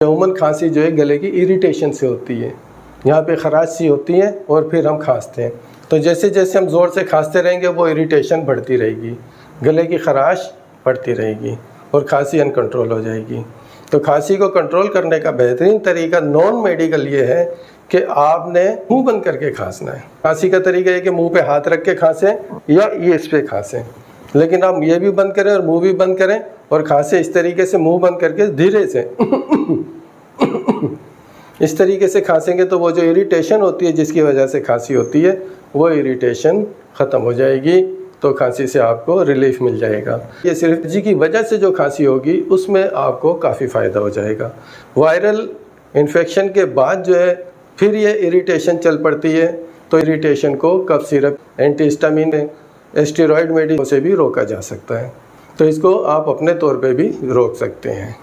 अमूमन खांसी जो है गले की इरिटेशन से होती है, यहाँ पे खराश सी होती है और फिर हम खांसते हैं। तो जैसे जैसे हम ज़ोर से खांसते रहेंगे वो इरिटेशन बढ़ती रहेगी, गले की खराश बढ़ती रहेगी और खांसी अनकंट्रोल हो जाएगी। तो खांसी को कंट्रोल करने का बेहतरीन तरीका नॉन मेडिकल ये है कि आपने मुंह बंद करके खांसना है। खांसी का तरीका है कि मुंह पे हाथ रख के खांसें या ये इस पे खांसें, लेकिन आप ये भी बंद करें और मुंह भी बंद करें और खांसें इस तरीके से मुंह बंद करके धीरे से इस तरीके से खांसेंगे तो वो जो इरिटेशन होती है जिसकी वजह से खांसी होती है वो इरिटेशन ख़त्म हो जाएगी, तो खांसी से आपको रिलीफ मिल जाएगा। ये सिर्फ एलर्जी की वजह से जो खांसी होगी उसमें आपको काफ़ी फ़ायदा हो जाएगा। वायरल इन्फेक्शन के बाद जो है फिर ये इरिटेशन चल पड़ती है, तो इरिटेशन को cough syrup, antihistamine, steroid medicine से भी रोका जा सकता है। तो इसको आप अपने तौर पे भी रोक सकते हैं।